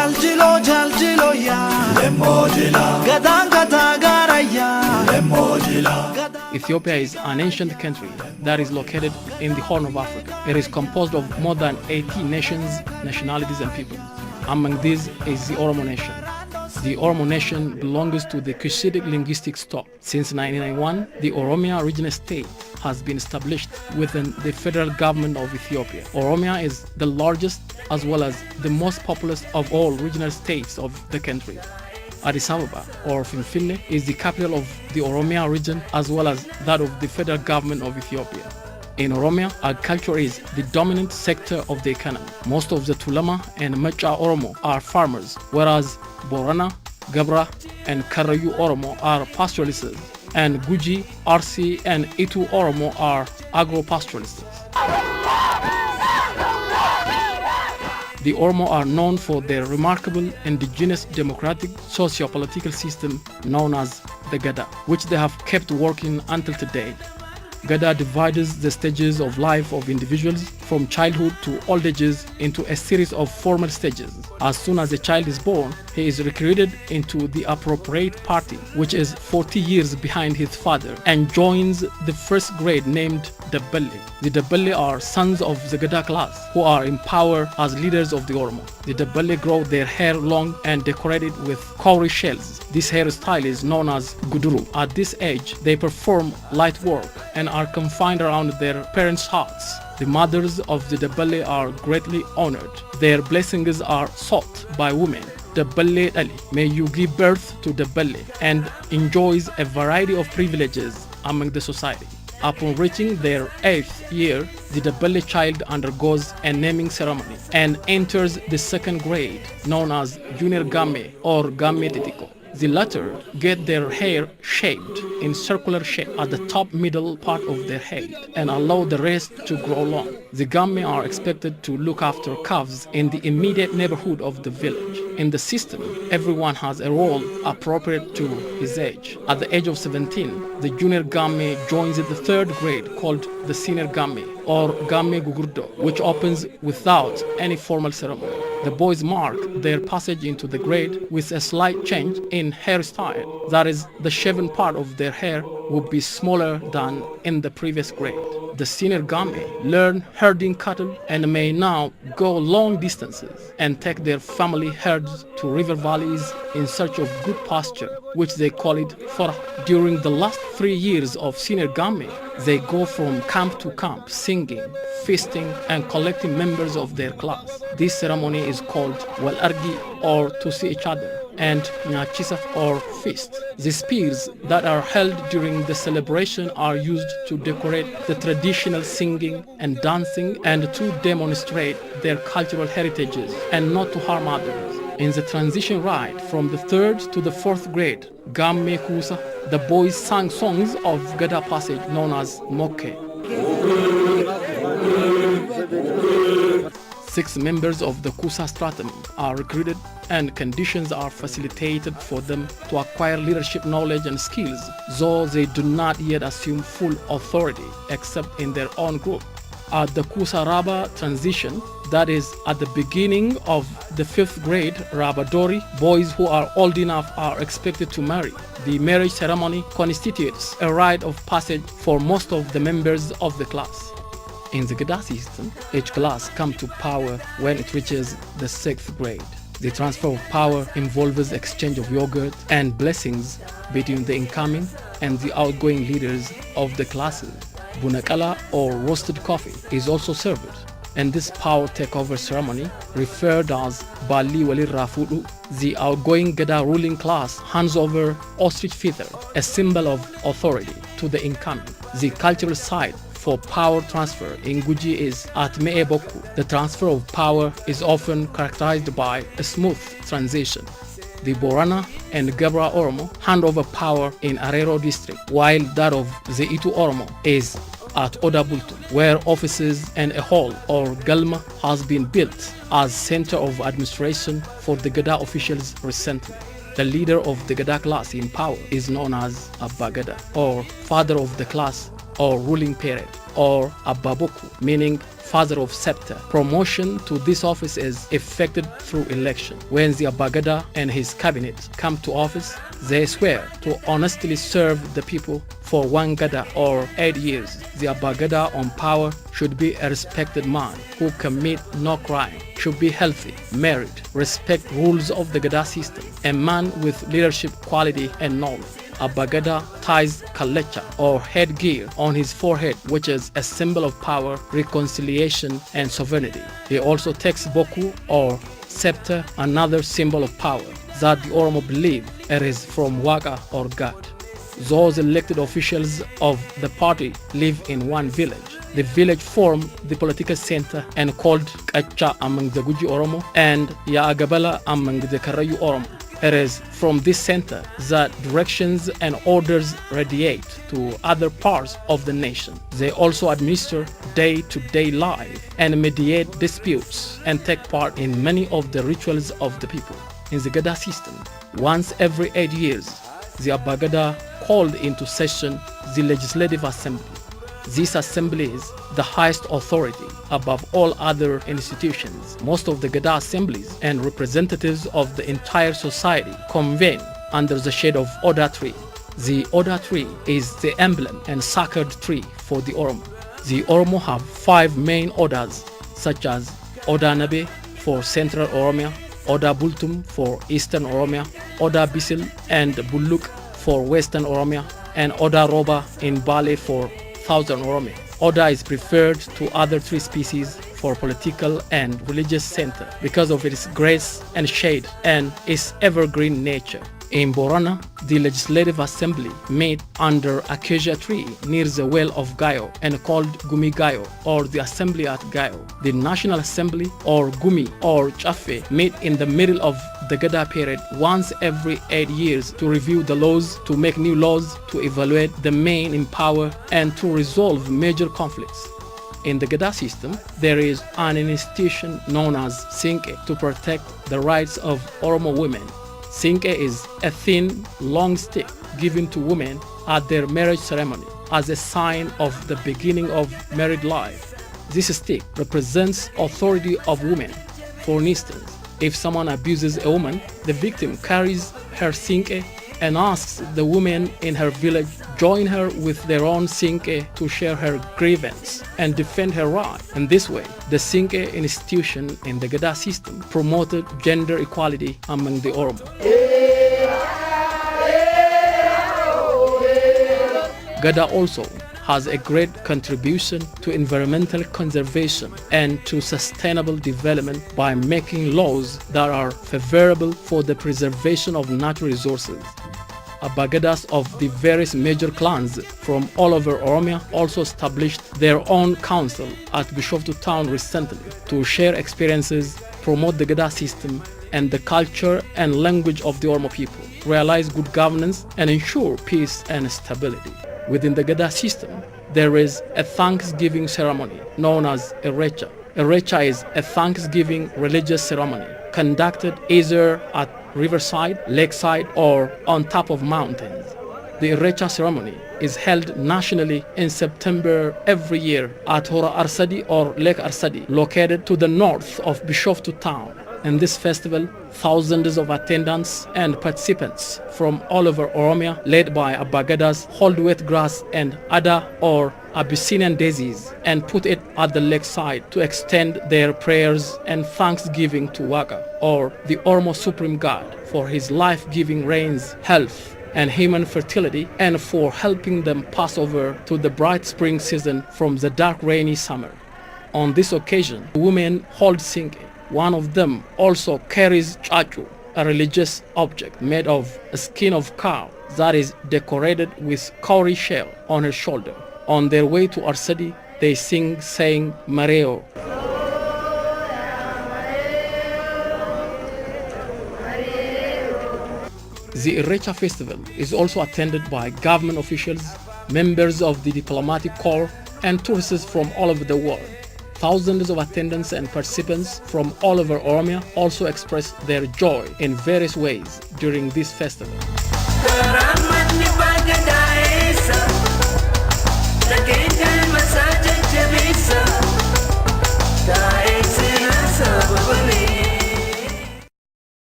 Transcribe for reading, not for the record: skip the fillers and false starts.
jaljilo jaljilo ya lemojila Gadaa gara ya lemojila. Ethiopia is an ancient country that is located in the Horn of Africa. It is composed of more than 80 nations, nationalities, and people. Among these is the Oromo nation. The Oromo nation belongs to the Cushitic linguistic stock. Since 1991, the Oromia regional state has been established within the federal government of Ethiopia. Oromia is the largest as well as the most populous of all regional states of the country. Addis Ababa, or Finfinne, is the capital of the Oromia region as well as that of the federal government of Ethiopia. In Oromia, agriculture is the dominant sector of the economy. Most of the Tulama and Mecha Oromo are farmers, whereas Borana, Gabra, and Karayu Oromo are pastoralists, and Guji, Arsi, and Itu Oromo are agro-pastoralists. The Oromo are known for their remarkable indigenous democratic socio-political system known as the Gadaa, which they have kept working until today. Gadaa divides the stages of life of individuals from childhood to old ages into a series of formal stages. As soon as a child is born, he is recruited into the appropriate party, which is 40 years behind his father, and joins the first grade named Dabbali. The Dabbali are sons of the Gadaa class, who are in power as leaders of the Oromo. The Dabbali grow their hair long and decorated with cowrie shells. This hairstyle is known as Guduru. At this age, they perform light work and are confined around their parents' hearts. The mothers of the Dabbali are greatly honored. Their blessings are sought by women. Dabbali Ali, may you give birth to Dabbali, and enjoys a variety of privileges among the society. Upon reaching their 8th year, the Dabbali child undergoes a naming ceremony and enters the second grade, known as Junior Game or Game Titiko. The latter get their hair shaved in circular shape at the top middle part of their head and allow the rest to grow long. The Gamme are expected to look after calves in the immediate neighborhood of the village. In the system, everyone has a role appropriate to his age. At the age of 17, the junior Gamme joins the third grade called the senior Gamme or Gamme Gugurdo, which opens without any formal ceremony. The boys mark their passage into the grade with a slight change in hairstyle. That is, the shaven part of their hair would be smaller than in the previous grade. The senior Gamme learn herding cattle and may now go long distances and take their family herds to river valleys in search of good pasture, which they call it Farah. During the last 3 years of senior Gamme, they go from camp to camp singing, feasting, and collecting members of their class. This ceremony is called Wal Argi, or to see each other, and Nyachisa, or feast. The spears that are held during the celebration are used to decorate the traditional singing and dancing and to demonstrate their cultural heritages and not to harm others. In the transition rite from the 3rd to the 4th grade, Gamme Kusa, the boys sang songs of Gadaa passage known as Mokke. 6 members of the Kusa stratum are recruited and conditions are facilitated for them to acquire leadership knowledge and skills, though they do not yet assume full authority except in their own group. At the Kusa Raba transition, that is at the beginning of the 5th grade, Rabadori, boys who are old enough are expected to marry. The marriage ceremony constitutes a rite of passage for most of the members of the class. In the Gadaa system, each class comes to power when it reaches the 6th grade. The transfer of power involves exchange of yogurt and blessings between the incoming and the outgoing leaders of the classes. Bunakala, or roasted coffee, is also served. In this power takeover ceremony, referred as Bali Wali Rafudu, the outgoing Gadaa ruling class hands over ostrich feather, a symbol of authority, to the incoming. The cultural side for power transfer in Guji is at Meeboku. The transfer of power is often characterized by a smooth transition. The Borana and Gabra Oromo hand over power in Arero district, while that of the Itu Oromo is at Odabultu, where offices and a hall or Galma has been built as center of administration for the Gadaa officials recently. The leader of the Gadaa class in power is known as Abba Gadaa, or father of the class or ruling parent, or Abbaboku, meaning father of scepter. Promotion to this office is effected through election. When the Abba Gadaa and his cabinet come to office, they swear to honestly serve the people for 1 Gadaa or 8 years. The Abba Gadaa on power should be a respected man who commit no crime, should be healthy, married, respect rules of the Gadaa system, a man with leadership quality and knowledge. Abba Gadaa ties kalecha or headgear on his forehead, which is a symbol of power, reconciliation, and sovereignty. He also takes boku or scepter, another symbol of power that the Oromo believe it is from Waqa or God. Those elected officials of the party live in one village. The village formed the political center and called Qacha among the Guji Oromo and Yaagabala among the Karayu Oromo. It is from this center that directions and orders radiate to other parts of the nation. They also administer day-to-day life and mediate disputes and take part in many of the rituals of the people. In the Gadaa system, once every 8 years, the Abba Gadaa called into session the Legislative Assembly. This assembly is the highest authority above all other institutions. Most of the Gadaa assemblies and representatives of the entire society convene under the shade of Oda tree. The Oda tree is the emblem and sacred tree for the Oromo. The Oromo have 5 main Odas, such as Oda Nabe for Central Oromia, Oda Bultum for Eastern Oromia, Oda Bisil and Buluk for Western Oromia, and Oda Roba in Bale for Southern Oromia. Oda is preferred to other 3 species for political and religious center because of its grace and shade and its evergreen nature. In Borana, the Legislative Assembly met under acacia tree near the well of Gayo and called Gumi Gayo or the Assembly at Gayo. The National Assembly or Gumi or Chafe met in the middle of the Gadaa period once every 8 years to review the laws, to make new laws, to evaluate the men in power, and to resolve major conflicts. In the Gadaa system, there is an institution known as Sinke to protect the rights of Oromo women. Sinke is a thin, long stick given to women at their marriage ceremony as a sign of the beginning of married life. This stick represents authority of women. For instance, if someone abuses a woman, the victim carries her Sinke and asks the women in her village join her with their own Sinke to share her grievance and defend her right. In this way, the Sinke institution in the Gadaa system promoted gender equality among the Oromo. Gadaa also has a great contribution to environmental conservation and to sustainable development by making laws that are favorable for the preservation of natural resources. Abba Gaddas of the various major clans from all over Oromia also established their own council at Bishoftu town recently to share experiences, promote the Gadaa system and the culture and language of the Oromo people, realize good governance and ensure peace and stability. Within the Gadaa system, there is a Thanksgiving ceremony known as Irrecha. Irrecha is a Thanksgiving religious ceremony conducted either at riverside, lakeside, or on top of mountains. The Irrecha ceremony is held nationally in September every year at Hora Arsadi or Lake Arsadi, located to the north of Bishoftu town. In this festival, thousands of attendants and participants from all over Oromia, led by Abba Gaddas, hold wet grass and Ada or Abyssinian daisies and put it at the lakeside to extend their prayers and thanksgiving to Waqa, or the Oromo Supreme God, for his life-giving rains, health, and human fertility, and for helping them pass over to the bright spring season from the dark rainy summer. On this occasion, women hold Sinke. One of them also carries chachu, a religious object made of a skin of cow that is decorated with cowrie shell on her shoulder. On their way to Arsadi, they sing saying Mareo. The Irrecha festival is also attended by government officials, members of the diplomatic corps, and tourists from all over the world. Thousands of attendants and participants from all over Oromia also express their joy in various ways during this festival.